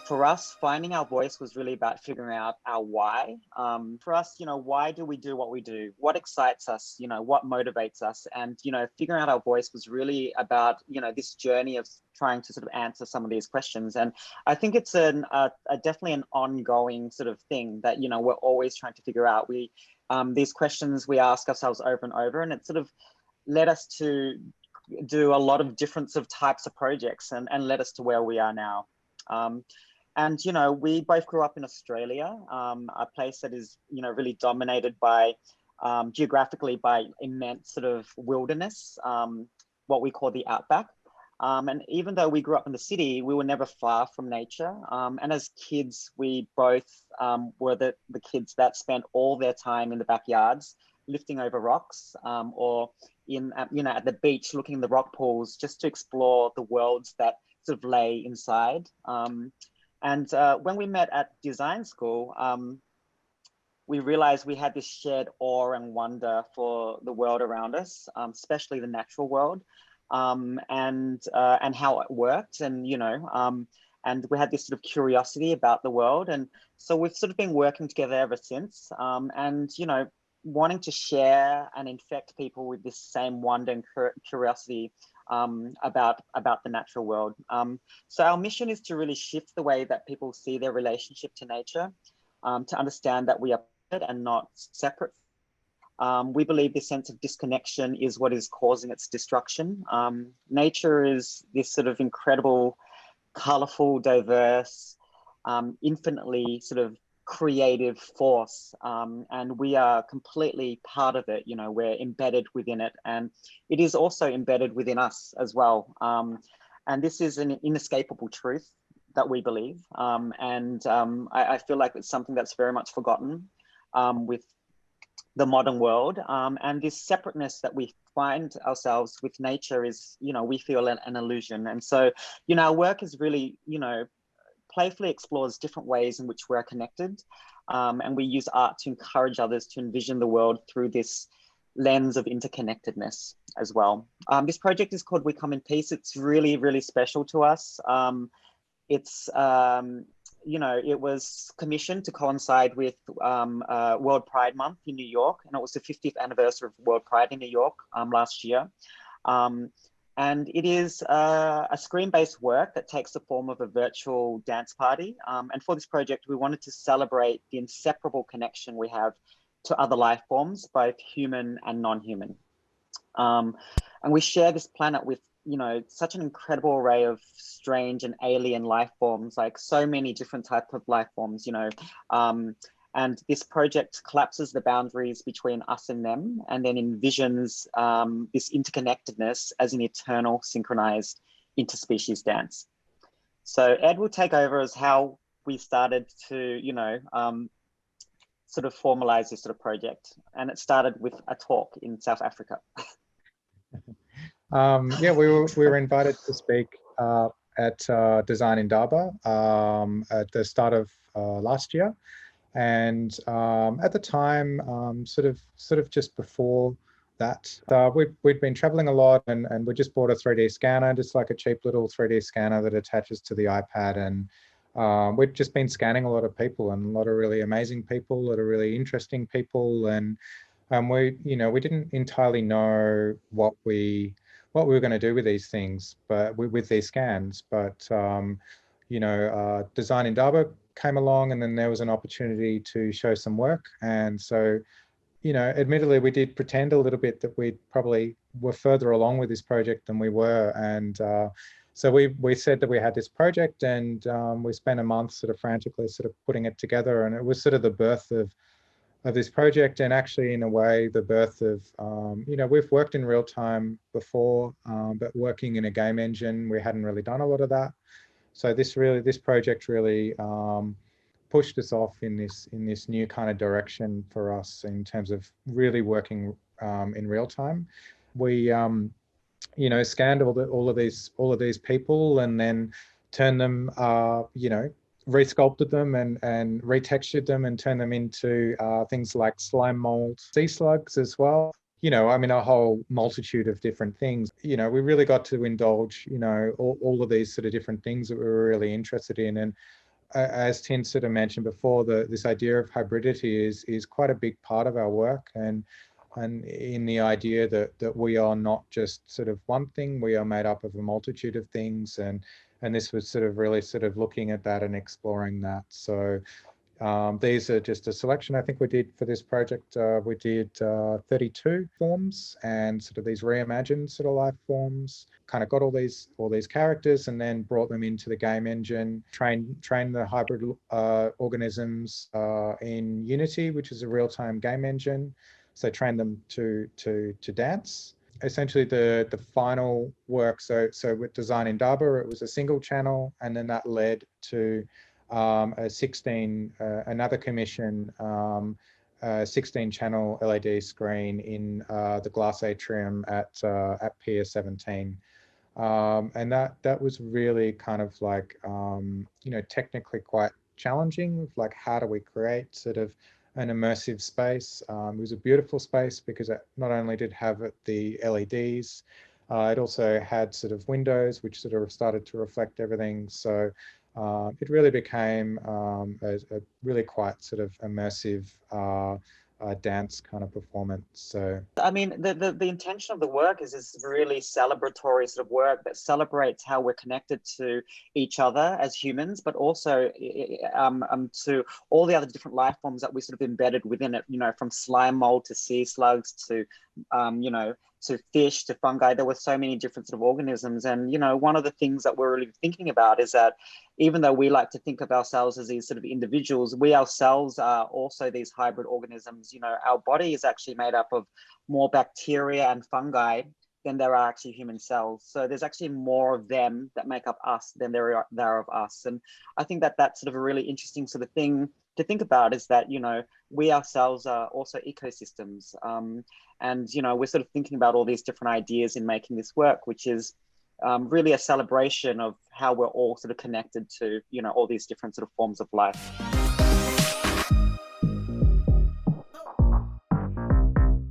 For us, finding our voice was really about figuring out our why. For us, why do we do what we do? What excites us? What motivates us? And, figuring out our voice was really about, this journey of trying to sort of answer some of these questions. And I think it's definitely an ongoing sort of thing that, we're always trying to figure out. These questions we ask ourselves over and over, and it sort of led us to do a lot of different sort of types of projects and led us to where we are now. And, we both grew up in Australia, a place that is, really dominated by, geographically by immense sort of wilderness, what we call the outback. And even though we grew up in the city, we were never far from nature. And as kids, we both were the kids that spent all their time in the backyards, lifting over rocks, or at the beach, looking in the rock pools, just to explore the worlds that sort of lay inside. And when we met at design school, we realized we had this shared awe and wonder for the world around us, especially the natural world, and how it worked, and and we had this sort of curiosity about the world, and so we've sort of been working together ever since, and wanting to share and infect people with this same wonder and curiosity about the natural world. So our mission is to really shift the way that people see their relationship to nature, to understand that we are and not separate. We believe this sense of disconnection is what is causing its destruction. Nature is this sort of incredible, colorful, diverse, infinitely sort of creative force, and we are completely part of it. We're embedded within it, and it is also embedded within us as well. And this is an inescapable truth that we believe, and I feel like it's something that's very much forgotten with the modern world, and this separateness that we find ourselves with nature is, we feel an illusion. And so, our work is really, playfully explores different ways in which we're connected, and we use art to encourage others to envision the world through this lens of interconnectedness as well. This project is called We Come in Peace. It's really, really special to us. It's it was commissioned to coincide with World Pride Month in New York, and it was the 50th anniversary of World Pride in New York last year. And it is a screen-based work that takes the form of a virtual dance party. And for this project, we wanted to celebrate the inseparable connection we have to other life forms, both human and non-human. And we share this planet with, such an incredible array of strange and alien life forms, like so many different types of life forms, and this project collapses the boundaries between us and them, and then envisions this interconnectedness as an eternal synchronized interspecies dance. So Ed will take over as how we started to, sort of formalize this sort of project. And it started with a talk in South Africa. Yeah, we were invited to speak at Design Indaba at the start of last year. And at the time, sort of just before that, we'd been traveling a lot, and we just bought a 3D scanner, just like a cheap little 3D scanner that attaches to the iPad. And we'd just been scanning a lot of people, and a lot of really amazing people, a lot of really interesting people. And we didn't entirely know what we were going to do with these things, but with these scans. But Design Indaba came along, and then there was an opportunity to show some work. And so, admittedly, we did pretend a little bit that we probably were further along with this project than we were. And so we said that we had this project, and we spent a month sort of frantically sort of putting it together. And it was sort of the birth of this project, and actually in a way the birth of, we've worked in real time before, but working in a game engine, we hadn't really done a lot of that. So this project really pushed us off in this new kind of direction for us in terms of really working in real time. We scanned all of these people, and then turned them, resculpted them and retextured them and turned them into things like slime mold sea slugs as well. you know, I mean, a whole multitude of different things. You know, we really got to indulge, you know, all of these sort of different things that we were really interested in. And as Tin sort of mentioned before, this idea of hybridity is quite a big part of our work, and in the idea that we are not just sort of one thing, we are made up of a multitude of things, and this was sort of really sort of looking at that and exploring that. So these are just a selection. I think we did for this project, we did 32 forms and sort of these reimagined sort of life forms, kind of got all these characters and then brought them into the game engine, trained the hybrid organisms in Unity, which is a real-time game engine. So trained them to dance. Essentially the final work, so with design in Daba, it was a single channel, and then that led to a 16, another commission, 16 channel LED screen in the glass atrium at Pier 17. And that was really kind of like, you know, technically quite challenging. Like, how do we create sort of an immersive space? It was a beautiful space because it not only did have the LEDs, it also had sort of windows which sort of started to reflect everything. So it really became a really quite sort of immersive dance kind of performance. So I mean, the intention of the work is this really celebratory sort of work that celebrates how we're connected to each other as humans, but also to all the other different life forms that we sort of embedded within it, you know, from slime mold to sea slugs to, you know, to fish, to fungi. There were so many different sort of organisms. And, you know, one of the things that we're really thinking about is that even though we like to think of ourselves as these sort of individuals, we ourselves are also these hybrid organisms. You know, our body is actually made up of more bacteria and fungi than there are actually human cells. So there's actually more of them that make up us than there are of us. And I think that that's sort of a really interesting sort of thing to think about, is that, you know, we ourselves are also ecosystems. And, you know, we're sort of thinking about all these different ideas in making this work, which is really a celebration of how we're all sort of connected to, you know, all these different sort of forms of life.